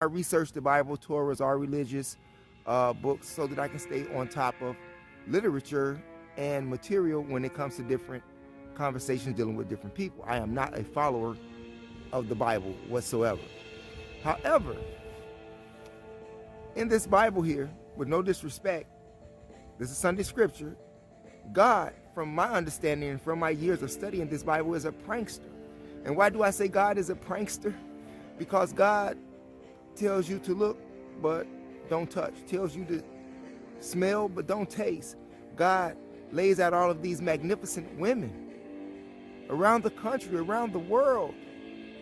I research the Bible, Torahs, our religious books, so that I can stay on top of literature and material when it comes to different conversations dealing with different people. I am not a follower of the Bible whatsoever. However, in this Bible here, with no disrespect, this is Sunday scripture, God, from my understanding and from my years of studying this Bible, is a prankster. And why do I say God is a prankster? Because God tells you to look, but don't touch. Tells you to smell, but don't taste. God lays out all of these magnificent women around the country, around the world,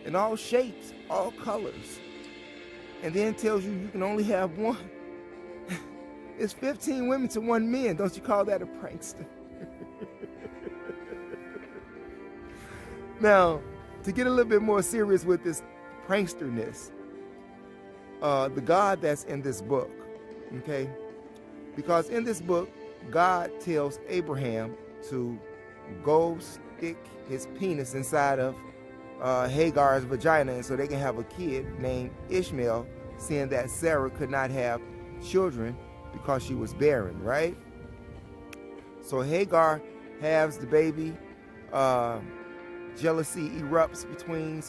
in all shapes, all colors, and then tells you you can only have one. It's 15 women to one man. Don't you call that a prankster? Now, to get a little bit more serious with this pranksterness, the God that's in this book, okay? Because in this book, God tells Abraham to go stick his penis inside of Hagar's vagina, and so they can have a kid named Ishmael, seeing that Sarah could not have children because she was barren, right? So Hagar has the baby. Jealousy erupts between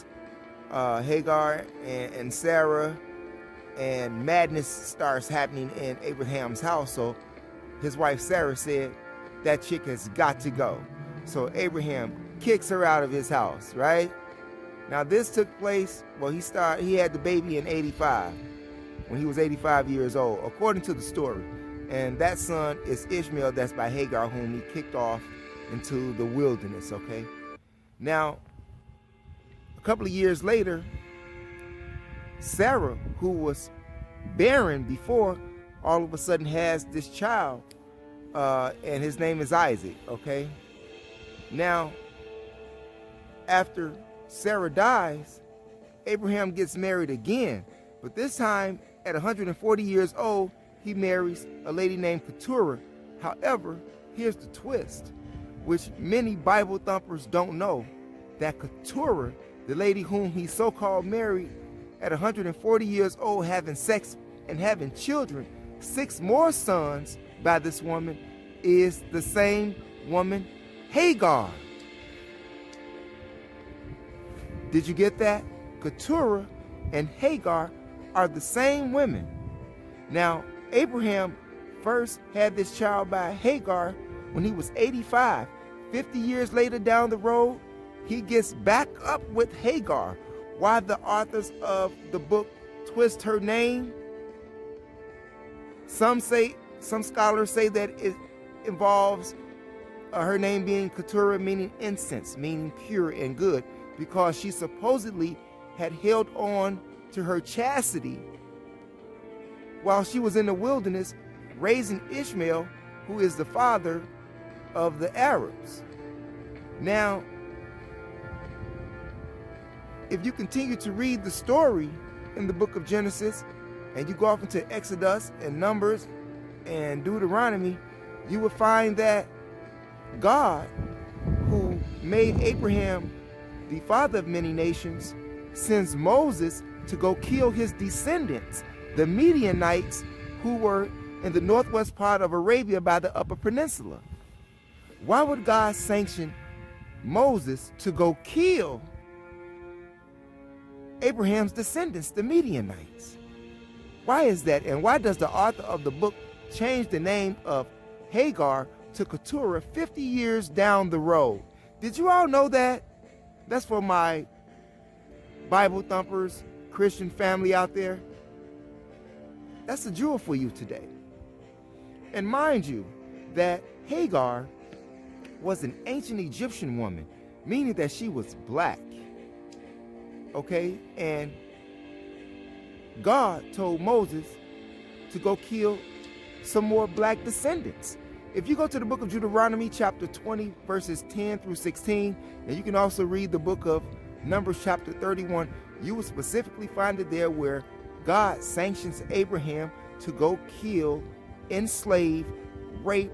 Hagar and Sarah, and madness starts happening in Abraham's house. So his wife Sarah said, that chick has got to go. So Abraham kicks her out of his house, right? Now this took place, well, he had the baby in 85, when he was 85 years old, according to the story. And that son is Ishmael, that's by Hagar, whom he kicked off into the wilderness, okay? Now, a couple of years later, Sarah, who was barren before, all of a sudden has this child, and his name is Isaac, okay? Now, after Sarah dies, Abraham gets married again, but this time at 140 years old, he marries a lady named Keturah. However, here's the twist, which many Bible thumpers don't know, that Keturah, the lady whom he so-called married at 140 years old, having sex and having children, 6 more sons by this woman, is the same woman, Hagar. Did you get that? Keturah and Hagar are the same women. Now, Abraham first had this child by Hagar when he was 85. 50 years later down the road, he gets back up with Hagar. Why the authors of the book twist her name? Some scholars say that it involves her name being Keturah, meaning incense, meaning pure and good, because she supposedly had held on to her chastity while she was in the wilderness raising Ishmael, who is the father of the Arabs. Now, if you continue to read the story in the book of Genesis, and you go off into Exodus and Numbers and Deuteronomy, you will find that God, who made Abraham the father of many nations, sends Moses to go kill his descendants, the Midianites, who were in the northwest part of Arabia by the Upper Peninsula. Why would God sanction Moses to go kill Abraham's descendants, the Midianites? Why is that? And why does the author of the book change the name of Hagar to Keturah 50 years down the road? Did you all know that? That's for my Bible thumpers, Christian family out there. That's a jewel for you today. And mind you, that Hagar was an ancient Egyptian woman, meaning that she was black. Okay? And God told Moses to go kill some more black descendants. If you go to the book of Deuteronomy chapter 20 verses 10 through 16, and you can also read the book of Numbers chapter 31, you will specifically find it there where God sanctions Abraham to go kill, enslave, rape,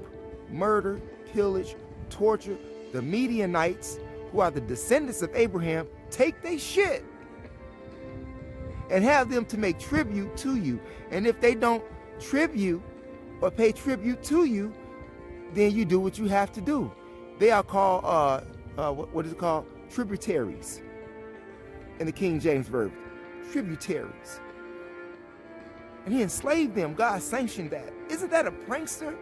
murder, pillage, torture the Midianites, who are the descendants of Abraham. Take they shit. and have them to make tribute to you. And if they don't tribute or pay tribute to you, then you do what you have to do. They are called, what is it called? Tributaries in the King James Version. Tributaries. And he enslaved them. God sanctioned that. Isn't that a prankster?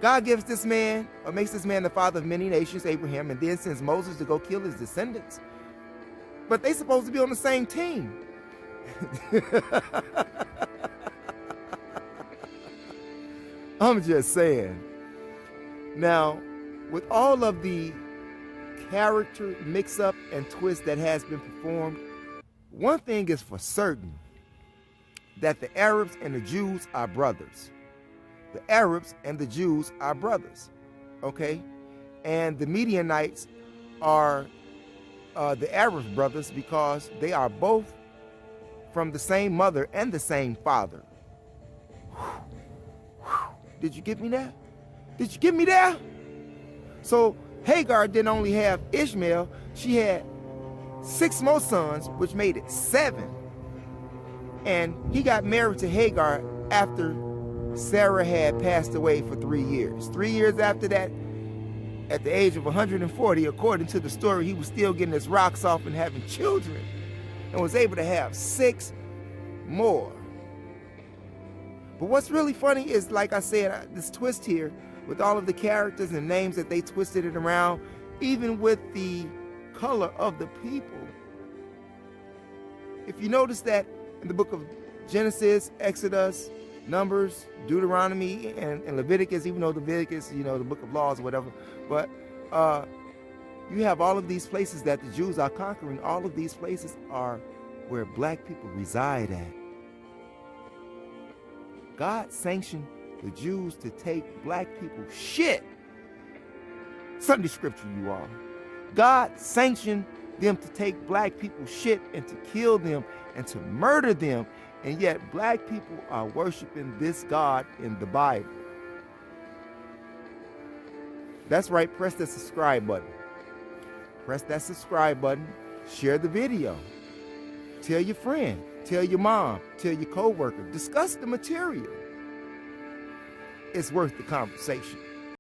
God gives this man, or makes this man the father of many nations, Abraham, and then sends Moses to go kill his descendants. But they supposed to be on the same team. I'm just saying. Now, with all of the character mix-up and twist that has been performed, one thing is for certain, that the Arabs and the Jews are brothers. The Arabs and the Jews are brothers, okay? And the Midianites are the Arab brothers because they are both from the same mother and the same father. Did you get me there? Did you get me there? So Hagar didn't only have Ishmael, she had 6 more sons, which made it 7. And he got married to Hagar after Sarah had passed away for 3 years. 3 years after that, at the age of 140, according to the story, he was still getting his rocks off and having children, and was able to have 6 more. But what's really funny is, like I said, this twist here, with all of the characters and names that they twisted it around, even with the color of the people. If you notice that in the book of Genesis, Exodus, Numbers, Deuteronomy, and Leviticus, even though Leviticus, the book of laws or whatever, but you have all of these places that the Jews are conquering. All of these places are where black people reside at. God sanctioned the Jews to take black people shit. Sunday scripture, you all. God sanctioned them to take black people shit and to kill them and to murder them. And yet black people are worshiping this God in the Bible. That's right, press that subscribe button. Press that subscribe button, share the video. Tell your friend, tell your mom, tell your coworker, discuss the material. It's worth the conversation.